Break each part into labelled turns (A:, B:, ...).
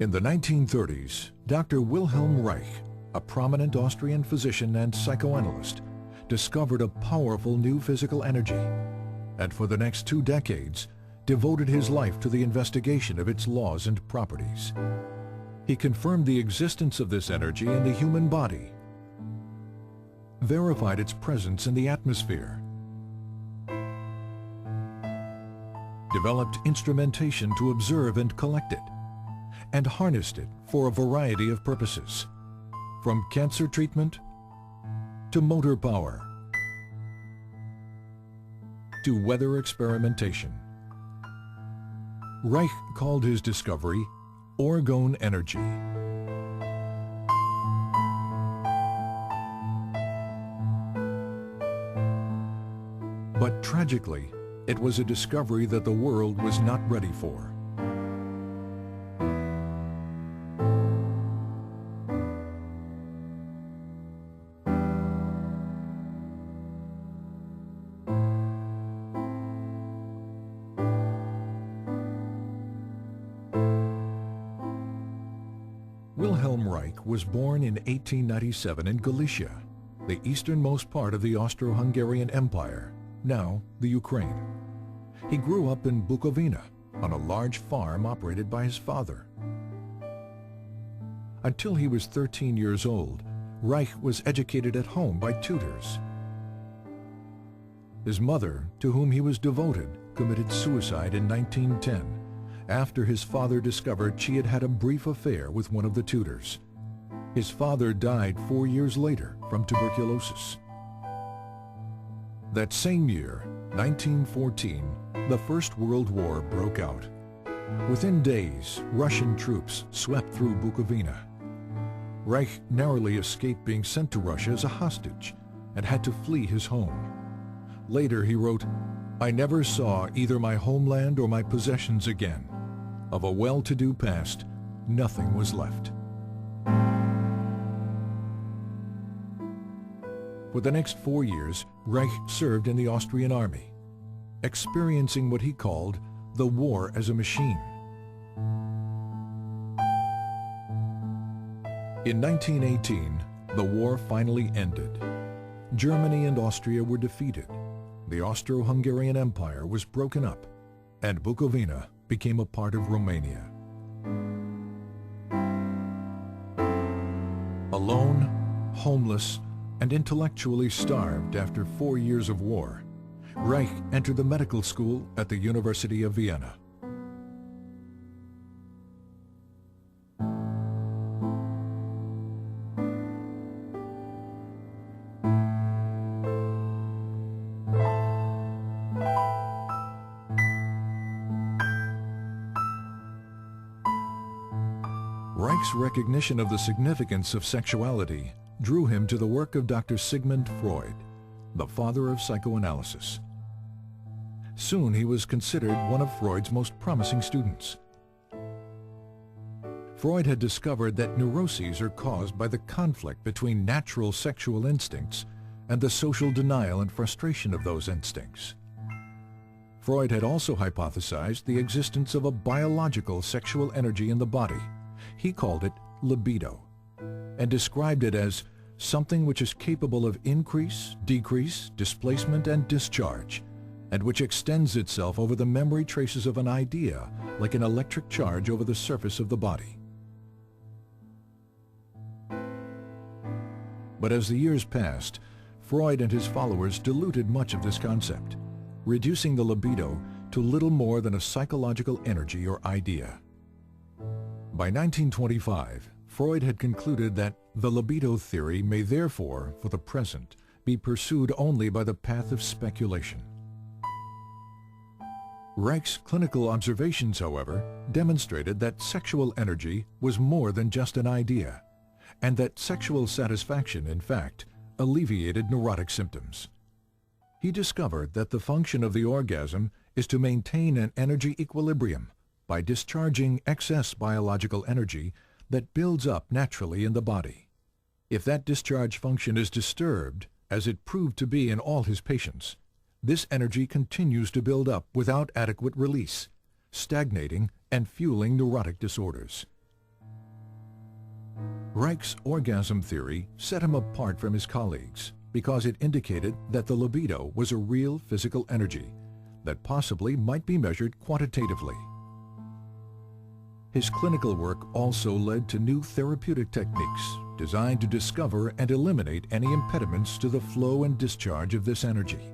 A: In the 1930s, Dr. Wilhelm Reich, a prominent Austrian physician and psychoanalyst, discovered a powerful new physical energy, and for the next 2 decades, devoted his life to the investigation of its laws and properties. He confirmed the existence of this energy in the human body, verified its presence in the atmosphere, developed instrumentation to observe and collect it, and harnessed it for a variety of purposes, from cancer treatment to motor power to weather experimentation. Reich called his discovery orgone energy. But tragically, it was a discovery that the world was not ready for. Wilhelm Reich was born in 1897 in Galicia, the easternmost part of the Austro-Hungarian Empire, now the Ukraine. He grew up in Bukovina on a large farm operated by his father. Until he was 13 years old, Reich was educated at home by tutors. His mother, to whom he was devoted, committed suicide in 1910 after his father discovered she had had a brief affair with one of the tutors. His father died 4 years later from tuberculosis. That same year, 1914, the First World War broke out. Within days, Russian troops swept through Bukovina. Reich narrowly escaped being sent to Russia as a hostage and had to flee his home. Later he wrote, "I never saw either my homeland or my possessions again. Of a well-to-do past, nothing was left." For the next 4 years, Reich served in the Austrian army, experiencing what he called the war as a machine. In 1918, the war finally ended. Germany and Austria were defeated. The Austro-Hungarian Empire was broken up, and Bukovina became a part of Romania. Alone, homeless, and intellectually starved after 4 years of war, Reich entered the medical school at the University of Vienna. Reich's recognition of the significance of sexuality drew him to the work of Dr. Sigmund Freud, the father of psychoanalysis. Soon he was considered one of Freud's most promising students. Freud had discovered that neuroses are caused by the conflict between natural sexual instincts and the social denial and frustration of those instincts. Freud had also hypothesized the existence of a biological sexual energy in the body. He called it libido, and described it as something which is capable of increase, decrease, displacement, and discharge, and which extends itself over the memory traces of an idea like an electric charge over the surface of the body. But as the years passed, Freud and his followers diluted much of this concept, reducing the libido to little more than a psychological energy or idea. By 1925, Freud had concluded that the libido theory may therefore, for the present, be pursued only by the path of speculation. Reich's clinical observations, however, demonstrated that sexual energy was more than just an idea, and that sexual satisfaction, in fact, alleviated neurotic symptoms. He discovered that the function of the orgasm is to maintain an energy equilibrium by discharging excess biological energy that builds up naturally in the body. If that discharge function is disturbed, as it proved to be in all his patients, this energy continues to build up without adequate release, stagnating and fueling neurotic disorders. Reich's orgasm theory set him apart from his colleagues because it indicated that the libido was a real physical energy that possibly might be measured quantitatively. His clinical work also led to new therapeutic techniques designed to discover and eliminate any impediments to the flow and discharge of this energy.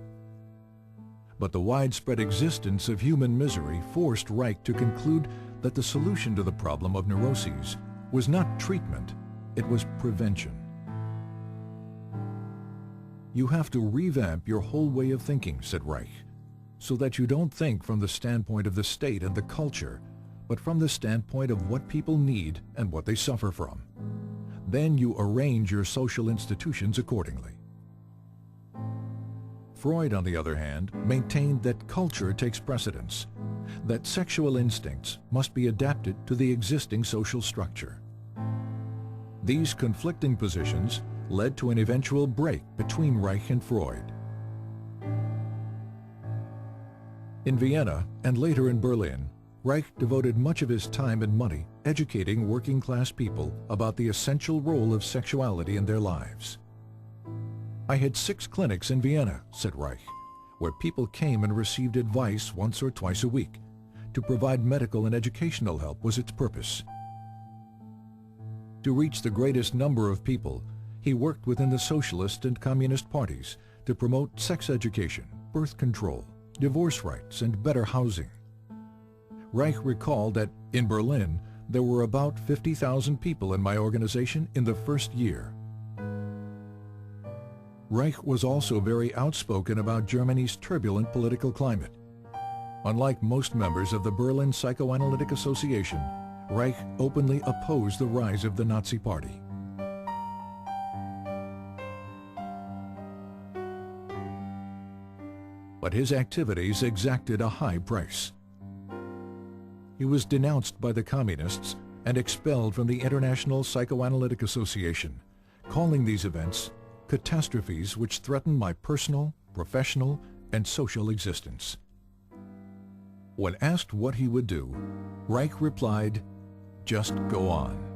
A: But the widespread existence of human misery forced Reich to conclude that the solution to the problem of neuroses was not treatment, it was prevention. You have to revamp your whole way of thinking, said Reich, so that you don't think from the standpoint of the state and the culture, but from the standpoint of what people need and what they suffer from. Then you arrange your social institutions accordingly. Freud, on the other hand, maintained that culture takes precedence, that sexual instincts must be adapted to the existing social structure. These conflicting positions led to an eventual break between Reich and Freud. In Vienna and later in Berlin, Reich devoted much of his time and money educating working-class people about the essential role of sexuality in their lives. I had 6 clinics in Vienna, said Reich, where people came and received advice once or twice a week. To provide medical and educational help was its purpose. To reach the greatest number of people, he worked within the socialist and communist parties to promote sex education, birth control, divorce rights, and better housing. Reich recalled that in Berlin, there were about 50,000 people in my organization in the first year. Reich was also very outspoken about Germany's turbulent political climate. Unlike most members of the Berlin Psychoanalytic Association, Reich openly opposed the rise of the Nazi Party. But his activities exacted a high price. He was denounced by the communists and expelled from the International Psychoanalytic Association, calling these events catastrophes which threaten my personal, professional, and social existence. When asked what he would do, Reich replied, "Just go on."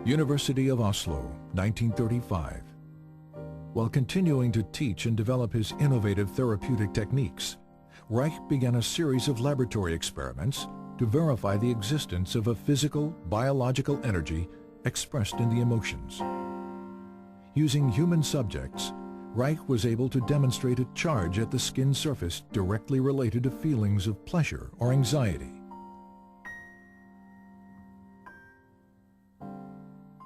A: University of Oslo, 1935. While continuing to teach and develop his innovative therapeutic techniques, Reich began a series of laboratory experiments to verify the existence of a physical, biological energy expressed in the emotions. Using human subjects, Reich was able to demonstrate a charge at the skin surface directly related to feelings of pleasure or anxiety.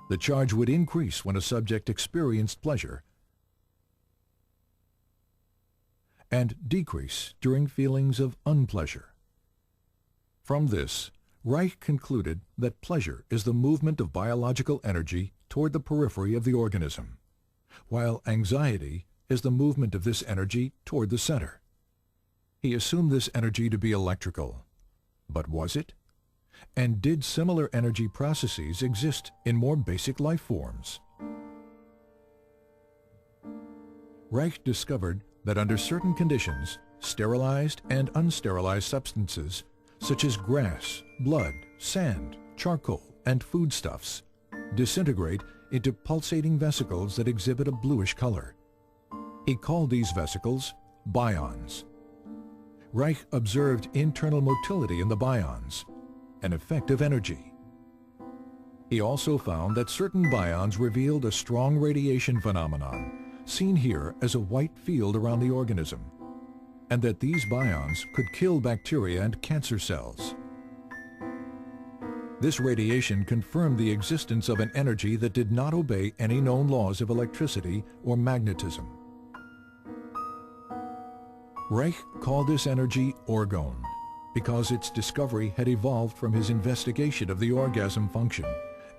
A: The charge would increase when a subject experienced pleasure and decrease during feelings of unpleasure. From this, Reich concluded that pleasure is the movement of biological energy toward the periphery of the organism, while anxiety is the movement of this energy toward the center. He assumed this energy to be electrical. But was it? And did similar energy processes exist in more basic life forms? Reich discovered that under certain conditions, sterilized and unsterilized substances, such as grass, blood, sand, charcoal, and foodstuffs, disintegrate into pulsating vesicles that exhibit a bluish color. He called these vesicles bions. Reich observed internal motility in the bions, an effect of energy. He also found that certain bions revealed a strong radiation phenomenon, seen here as a white field around the organism, and that these bions could kill bacteria and cancer cells. This radiation confirmed the existence of an energy that did not obey any known laws of electricity or magnetism. Reich called this energy orgone, because its discovery had evolved from his investigation of the orgasm function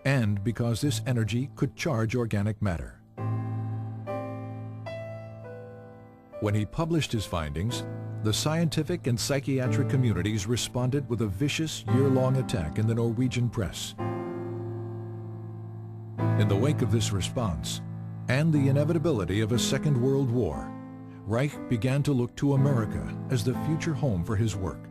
A: and because this energy could charge organic matter. When he published his findings, the scientific and psychiatric communities responded with a vicious year-long attack in the Norwegian press. In the wake of this response, and the inevitability of a Second World War, Reich began to look to America as the future home for his work.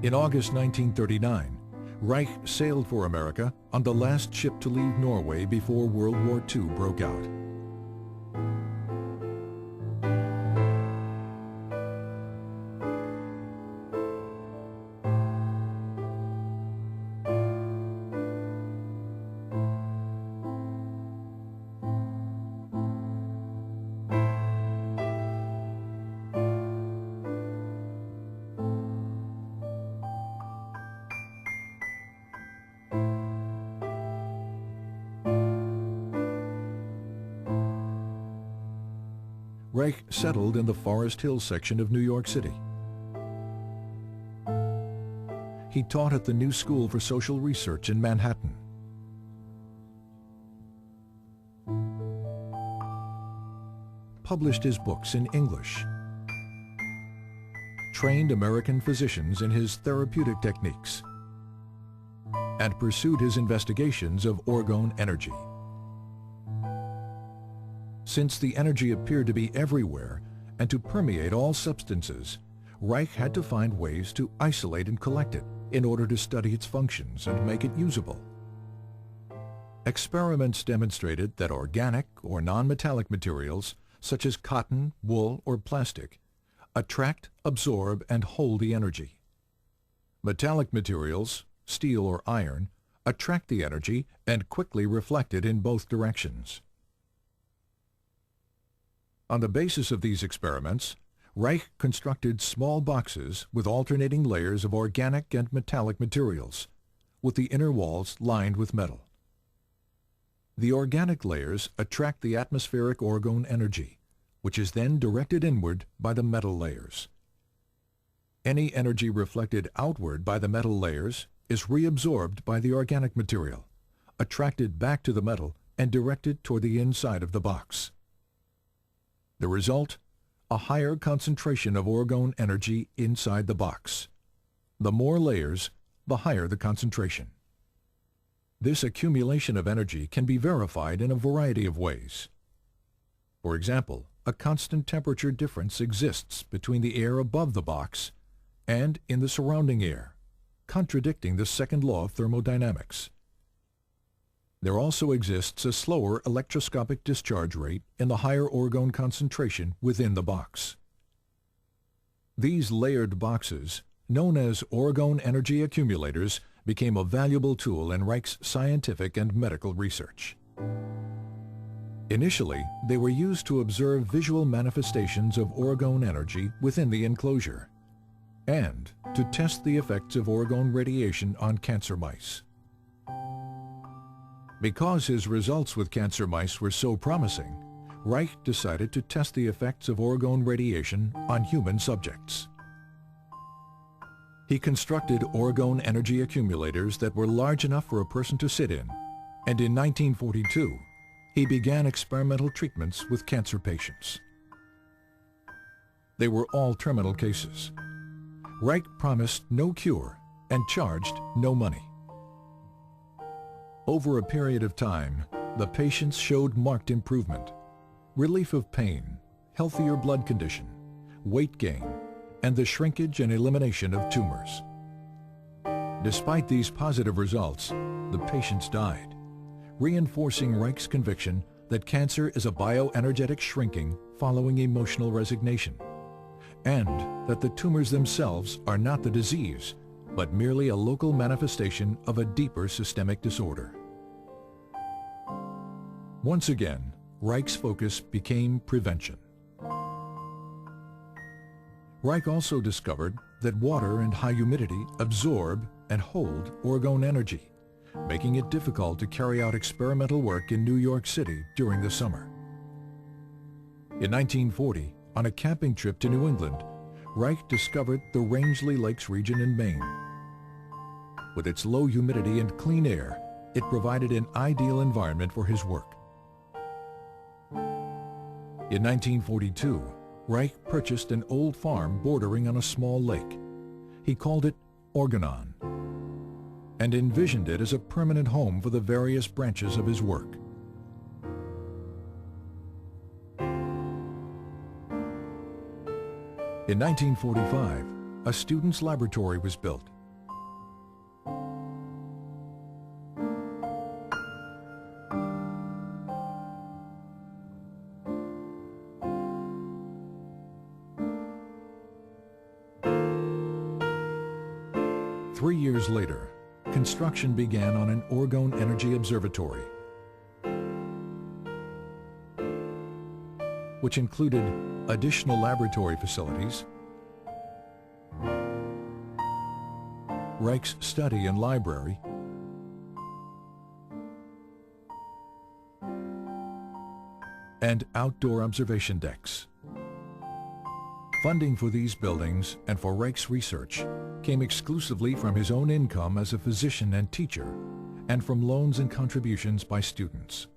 A: In August 1939, Reich sailed for America on the last ship to leave Norway before World War II broke out. Reich settled in the Forest Hill section of New York City. He taught at the New School for Social Research in Manhattan. Published his books in English. Trained American physicians in his therapeutic techniques. And pursued his investigations of orgone energy. Since the energy appeared to be everywhere and to permeate all substances, Reich had to find ways to isolate and collect it in order to study its functions and make it usable. Experiments demonstrated that organic or non-metallic materials, such as cotton, wool, or plastic, attract, absorb, and hold the energy. Metallic materials, steel or iron, attract the energy and quickly reflect it in both directions. On the basis of these experiments, Reich constructed small boxes with alternating layers of organic and metallic materials, with the inner walls lined with metal. The organic layers attract the atmospheric orgone energy, which is then directed inward by the metal layers. Any energy reflected outward by the metal layers is reabsorbed by the organic material, attracted back to the metal and directed toward the inside of the box. The result? A higher concentration of orgone energy inside the box. The more layers, the higher the concentration. This accumulation of energy can be verified in a variety of ways. For example, a constant temperature difference exists between the air above the box and in the surrounding air, contradicting the second law of thermodynamics. There also exists a slower electroscopic discharge rate in the higher orgone concentration within the box. These layered boxes, known as orgone energy accumulators, became a valuable tool in Reich's scientific and medical research. Initially, they were used to observe visual manifestations of orgone energy within the enclosure and to test the effects of orgone radiation on cancer mice. Because his results with cancer mice were so promising, Reich decided to test the effects of orgone radiation on human subjects. He constructed orgone energy accumulators that were large enough for a person to sit in, and in 1942, he began experimental treatments with cancer patients. They were all terminal cases. Reich promised no cure and charged no money. Over a period of time, the patients showed marked improvement, relief of pain, healthier blood condition, weight gain, and the shrinkage and elimination of tumors. Despite these positive results, the patients died, reinforcing Reich's conviction that cancer is a bioenergetic shrinking following emotional resignation, and that the tumors themselves are not the disease, but merely a local manifestation of a deeper systemic disorder. Once again, Reich's focus became prevention. Reich also discovered that water and high humidity absorb and hold orgone energy, making it difficult to carry out experimental work in New York City during the summer. In 1940, on a camping trip to New England, Reich discovered the Rangeley Lakes region in Maine. With its low humidity and clean air, it provided an ideal environment for his work. In 1942, Reich purchased an old farm bordering on a small lake. He called it Organon and envisioned it as a permanent home for the various branches of his work. In 1945, a student's laboratory was built. Three years later, construction began on an Orgone Energy Observatory, which included additional laboratory facilities, Reich's study and library, and outdoor observation decks. Funding for these buildings and for Reich's research came exclusively from his own income as a physician and teacher, and from loans and contributions by students.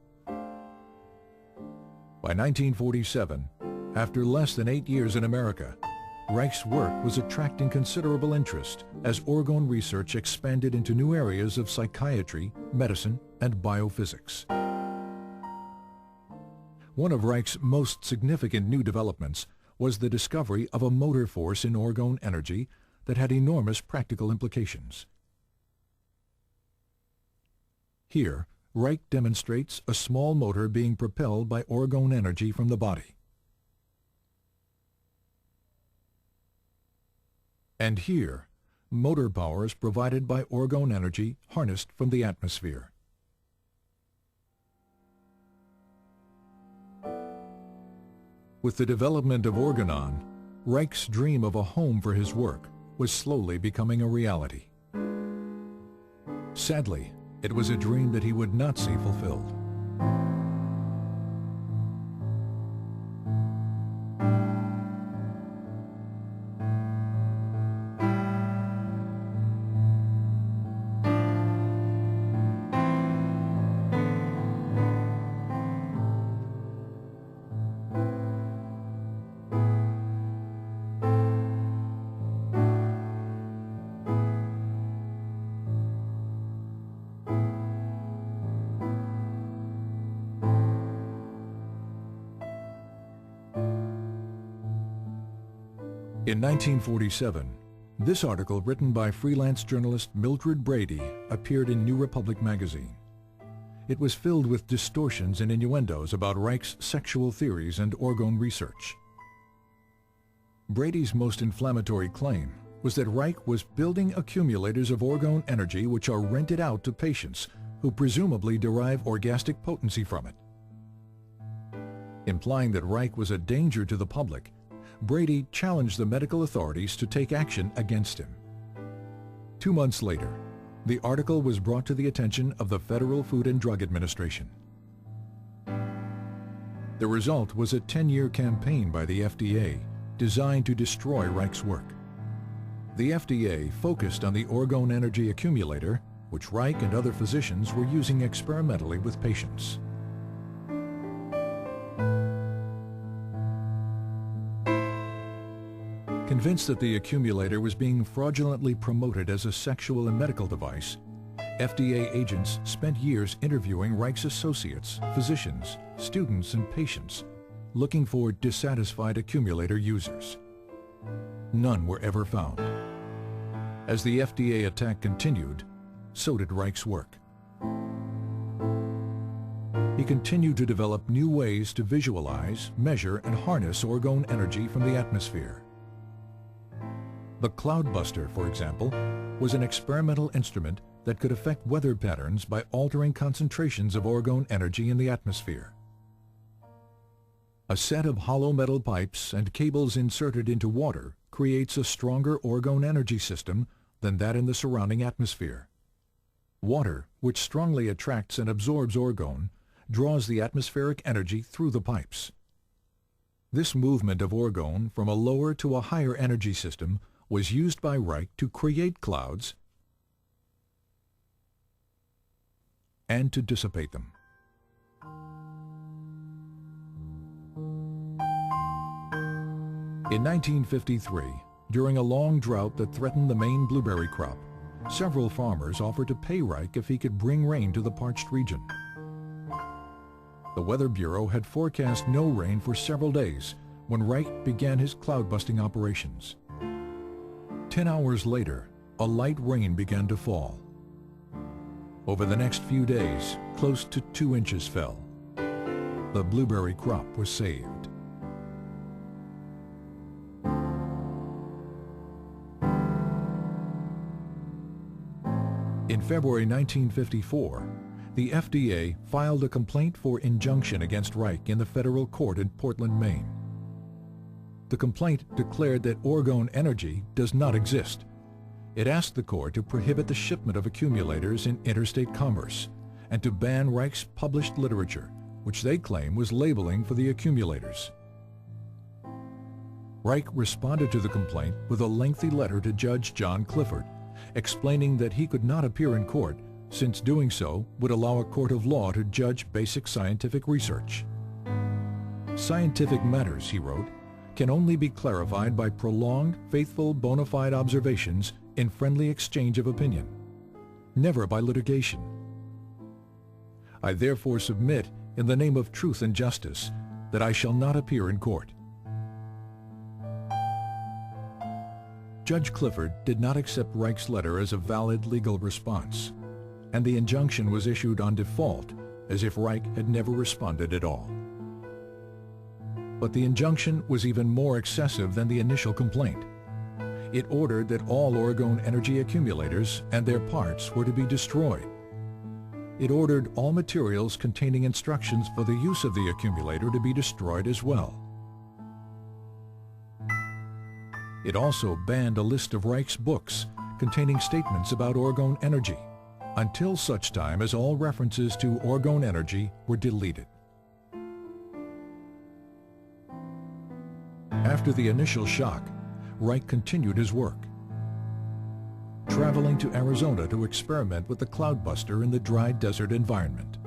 A: By 1947, after less than 8 years in America, Reich's work was attracting considerable interest as Orgone research expanded into new areas of psychiatry, medicine, and biophysics. One of Reich's most significant new developments was the discovery of a motor force in Orgone energy that had enormous practical implications. Here, Reich demonstrates a small motor being propelled by Orgone energy from the body. And here, motor power is provided by Orgone energy harnessed from the atmosphere. With the development of Organon, Reich's dream of a home for his work was slowly becoming a reality. Sadly, it was a dream that he would not see fulfilled. In 1947, this article written by freelance journalist Mildred Brady appeared in New Republic magazine. It was filled with distortions and innuendos about Reich's sexual theories and Orgone research. Brady's most inflammatory claim was that Reich was building accumulators of Orgone energy which are rented out to patients who presumably derive orgastic potency from it. Implying that Reich was a danger to the public, Brady challenged the medical authorities to take action against him. 2 months later, the article was brought to the attention of the Federal Food and Drug Administration. The result was a 10-year campaign by the FDA designed to destroy Reich's work. The FDA focused on the Orgone energy accumulator, which Reich and other physicians were using experimentally with patients. Convinced that the accumulator was being fraudulently promoted as a sexual and medical device, FDA agents spent years interviewing Reich's associates, physicians, students, and patients, looking for dissatisfied accumulator users. None were ever found. As the FDA attack continued, so did Reich's work. He continued to develop new ways to visualize, measure, and harness Orgone energy from the atmosphere. The Cloudbuster, for example, was an experimental instrument that could affect weather patterns by altering concentrations of Orgone energy in the atmosphere. A set of hollow metal pipes and cables inserted into water creates a stronger Orgone energy system than that in the surrounding atmosphere. Water, which strongly attracts and absorbs Orgone, draws the atmospheric energy through the pipes. This movement of Orgone from a lower to a higher energy system was used by Reich to create clouds and to dissipate them. In 1953, during a long drought that threatened the Maine blueberry crop, several farmers offered to pay Reich if he could bring rain to the parched region. The Weather Bureau had forecast no rain for several days when Reich began his cloud-busting operations. 10 hours later, a light rain began to fall. Over the next few days, close to 2 inches fell. The blueberry crop was saved. In February 1954, the FDA filed a complaint for injunction against Reich in the federal court in Portland, Maine. The complaint declared that Orgone Energy does not exist. It asked the court to prohibit the shipment of accumulators in interstate commerce and to ban Reich's published literature, which they claim was labeling for the accumulators. Reich responded to the complaint with a lengthy letter to Judge John Clifford, explaining that he could not appear in court since doing so would allow a court of law to judge basic scientific research. Scientific matters, he wrote, can only be clarified by prolonged, faithful, bona fide observations in friendly exchange of opinion, never by litigation. I therefore submit, in the name of truth and justice, that I shall not appear in court. Judge Clifford did not accept Reich's letter as a valid legal response, and the injunction was issued on default, as if Reich had never responded at all. But the injunction was even more excessive than the initial complaint. It ordered that all Orgone Energy accumulators and their parts were to be destroyed. It ordered all materials containing instructions for the use of the accumulator to be destroyed as well. It also banned a list of Reich's books containing statements about Orgone Energy, until such time as all references to Orgone Energy were deleted. After the initial shock, Reich continued his work, traveling to Arizona to experiment with the cloudbuster in the dry desert environment.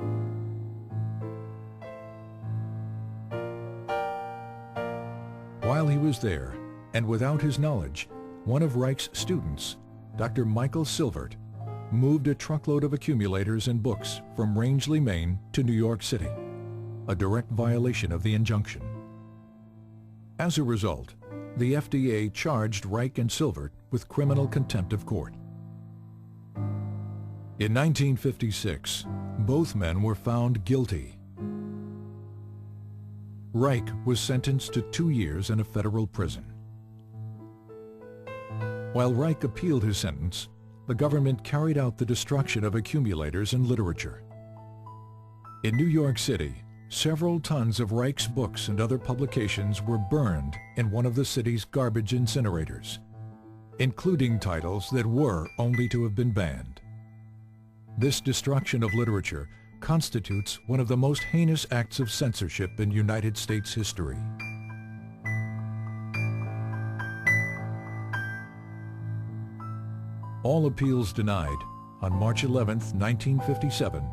A: While he was there, and without his knowledge, one of Reich's students, Dr. Michael Silvert, moved a truckload of accumulators and books from Rangeley, Maine to New York City, a direct violation of the injunction. As a result, the FDA charged Reich and Silvert with criminal contempt of court. In 1956, both men were found guilty. Reich was sentenced to 2 years in a federal prison. While Reich appealed his sentence, the government carried out the destruction of accumulators and literature. In New York City, several tons of Reich's books and other publications were burned in one of the city's garbage incinerators, including titles that were only to have been banned. This destruction of literature constitutes one of the most heinous acts of censorship in United States history. All appeals denied, on March 11, 1957,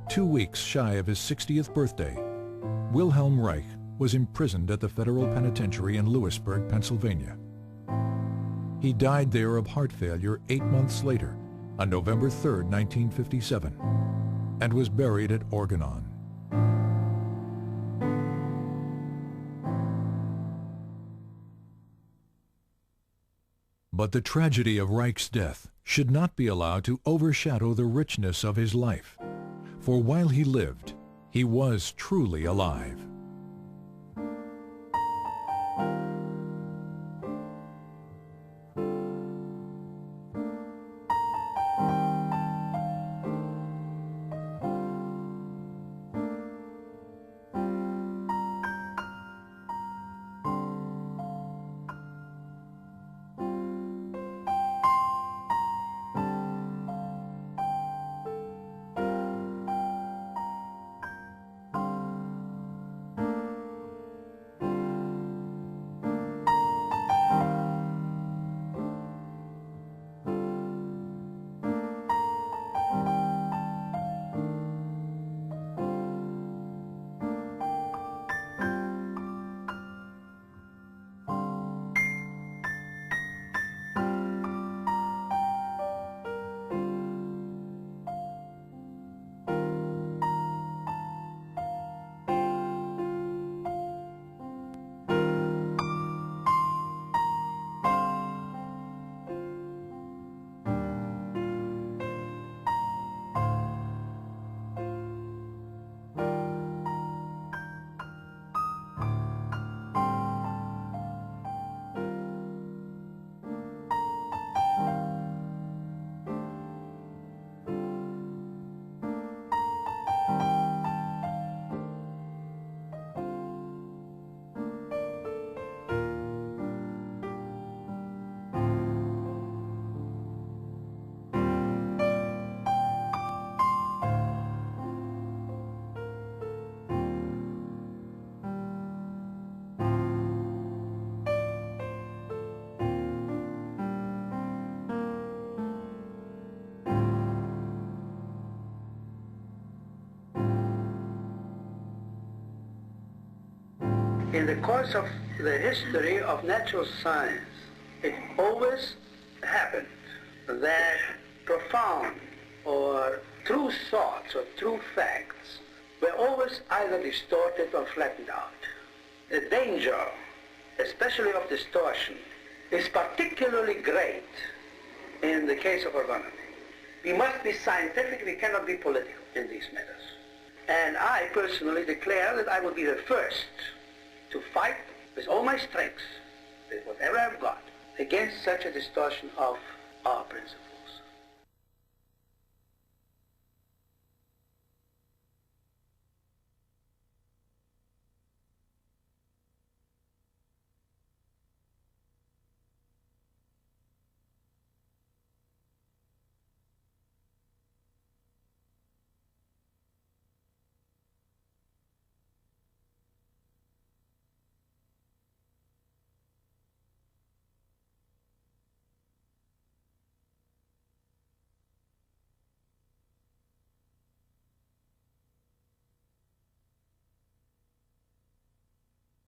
A: 2 weeks shy of his 60th birthday, Wilhelm Reich was imprisoned at the federal penitentiary in Lewisburg, Pennsylvania. He died there of heart failure 8 months later, on November 3, 1957, and was buried at Orgonon. But the tragedy of Reich's death should not be allowed to overshadow the richness of his life, for while he lived, he was truly alive.
B: In the course of the history of natural science, it always happened that profound or true thoughts or true facts were always either distorted or flattened out. The danger, especially of distortion, is particularly great in the case of orgonomy. We must be scientific, we cannot be political in these matters. And I personally declare that I will be the first to fight with all my strength, with whatever I've got, against such a distortion of our principles.